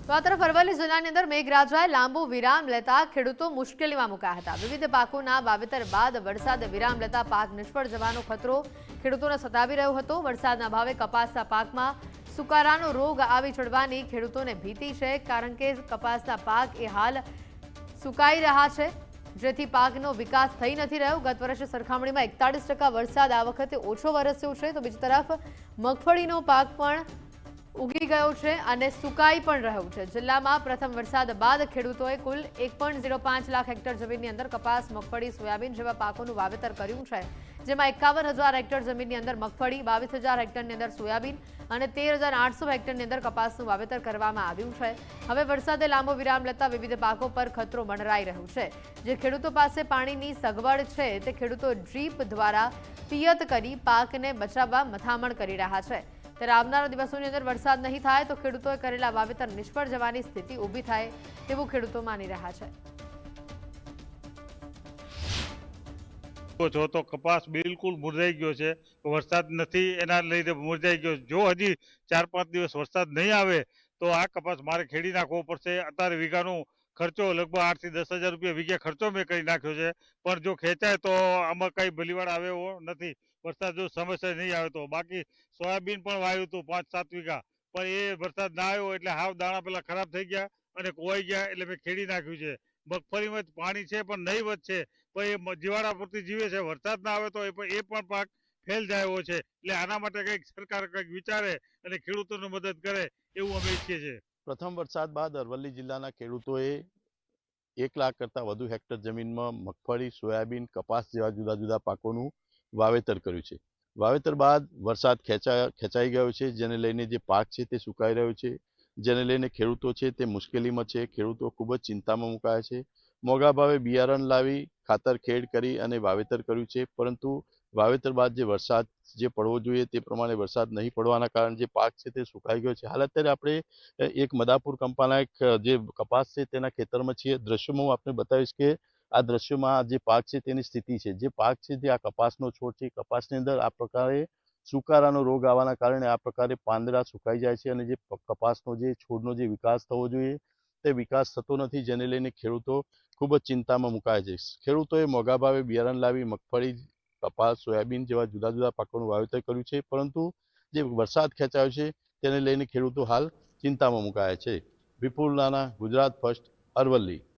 તો આ તરફ અરવલ્લી જિલ્લાની અંદર મેઘરાજાએ લાંબુ વિરામ લેતા ખેડૂતો મુશ્કેલીમાં મુકાયા હતા। વિવિધ પાકોના વાવેતર બાદ વરસાદ વિરામ લેતા પાક નિષ્ફળ જવાનો ખતરો ખેડૂતોને સતાવી રહ્યો હતો। વરસાદના અભાવે કપાસના પાકમાં સુકારાનો રોગ આવી ચડવાની ખેડૂતોને ભીતિ છે, કારણ કે કપાસના પાક એ હાલ સુકાઈ રહ્યા છે, જેથી પાકનો વિકાસ થઈ નથી રહ્યો। ગત વર્ષે સરખામણીમાં 41% વરસાદ આ વખતે ઓછો વરસ્યો છે, તો બીજી તરફ મગફળીનો પાક પણ ઉગી ગયો છે અને સુકાઈ પણ રહ્યો છે। જિલ્લામાં પ્રથમ વરસાદ બાદ ખેડૂતોએ કુલ 1.05 લાખ હેક્ટર જમીનની અંદર કપાસ, મગફળી, સોયાબીન જેવા પાકોનું વાવેતર કર્યું છે, જેમાં 51,000 હેક્ટર જમીનની અંદર મગફળી, 22,000 હેક્ટરની અંદર સોયાબીન અને 13,800 હેક્ટરની અંદર કપાસનું વાવેતર કરવામાં આવ્યું છે। હવે વરસાદે લાંબો વિરામ લેતા વિવિધ પાકો પર ખતરો મંડરાઈ રહ્યો છે। જે ખેડૂતો પાસે પાણીની સગવડ છે તે ખેડૂતો ડ્રીપ દ્વારા પિયત કરી પાકને બચાવવા મથામણ કરી રહ્યા છે। ત્યારે આવનારા દિવસોની અંદર વરસાદ નહીં થાય તો ખેડૂતોએ કરેલા વાવેતર નિષ્ફળ જવાની સ્થિતિ ઊભી થાય તેવું ખેડૂતો માની રહ્યા છે। છો તો કપાસ બિલકુલ મુરઝાઈ ગયો છે, વરસાદ નથી એના લીધે મુરઝાઈ ગયો। જો હજી 4-5 દિવસ વરસાદ નહીં આવે તો આ કપાસ મારે ખેડી નાખવો પડશે। અત્યારે વીઘાનું ખર્ચો લગભગ 8 થી 10,000 રૂપિયા વીઘે ખર્ચો મેં કરી નાખ્યો છે, પણ જો ખેંચાય તો આમાં કઈ ભલીવાડ આવે એવો નથી। વરસાદ જો સમયસર નહીં આવે તો બાકી સોયાબીન પણ વાવ્યું હતું 5-7 વીઘા, પણ એ વરસાદ ના આવ્યો એટલે હાવ દાણા પેલા ખરાબ થઈ ગયા અને કોવાઈ ગયા, એટલે મેં ખેડી નાખ્યું છે। મગફળીમાં પાણી છે પણ નહીવત છે, પણ એ જીવાડા પૂરતી જીવે છે। વરસાદ ના આવે તો એ પણ પાક ફેલ જાય એવો છે, એટલે આના માટે કંઈક સરકાર કંઈક વિચારે અને ખેડૂતોને મદદ કરે એવું અમે ઈચ્છીએ છીએ। પ્રથમ વરસાદ બાદ અરવલ્લી જિલ્લાના ખેડૂતોએ 1 લાખ કરતાં વધુ હેક્ટર જમીનમાં મગફળી, સોયાબીન, કપાસ જેવા જુદા જુદા પાકોનું વાવેતર કર્યું છે। વાવેતર બાદ વરસાદ ખેંચાઈ ગયો છે, જેને લઈને જે પાક છે તે સુકાઈ રહ્યો છે, જેને લઈને ખેડૂતો છે તે મુશ્કેલીમાં છે। ખેડૂતો ખૂબ જ ચિંતામાં મુકાયા છે। મોંઘા ભાવે બિયારણ લાવી ખાતર ખેડ કરી અને વાવેતર કર્યું છે, પરંતુ વાવેતર બાદ જે વરસાદ જે પડવો જોઈએ તે પ્રમાણે વરસાદ નહીં પડવાના કારણે જે પાક છે તે સુકાઈ ગયો છે। હાલ અત્યારે આપણે એક મદાપુર કંપાના એક જે કપાસ છે તેના ખેતરમાં છીએ। દ્રશ્યોમાં હું આપને બતાવીશ કે આ દ્રશ્યોમાં જે પાક છે તેની સ્થિતિ છે। જે પાક છે જે આ કપાસનો છોડ છે, કપાસની અંદર આ પ્રકારે સુકારાનો રોગ આવવાના કારણે આ પ્રકારે પાંદડા સુકાઈ જાય છે અને જે કપાસનો જે છોડનો જે વિકાસ થવો જોઈએ તે વિકાસ થતો નથી, જેને લઈને ખેડૂતો ખૂબ જ ચિંતામાં મુકાય છે। ખેડૂતોએ મોંઘા ભાવે બિયારણ લાવી મગફળી, કપાસ, સોયાબીન જેવા જુદા જુદા પાકોનું વાવેતર કર્યું છે, પરંતુ જે વરસાદ ખેંચાયો છે તેને લઈને ખેડૂતો હાલ ચિંતામાં મુકાયા છે। વિપુલ નાના, ગુજરાત ફર્સ્ટ, અરવલ્લી।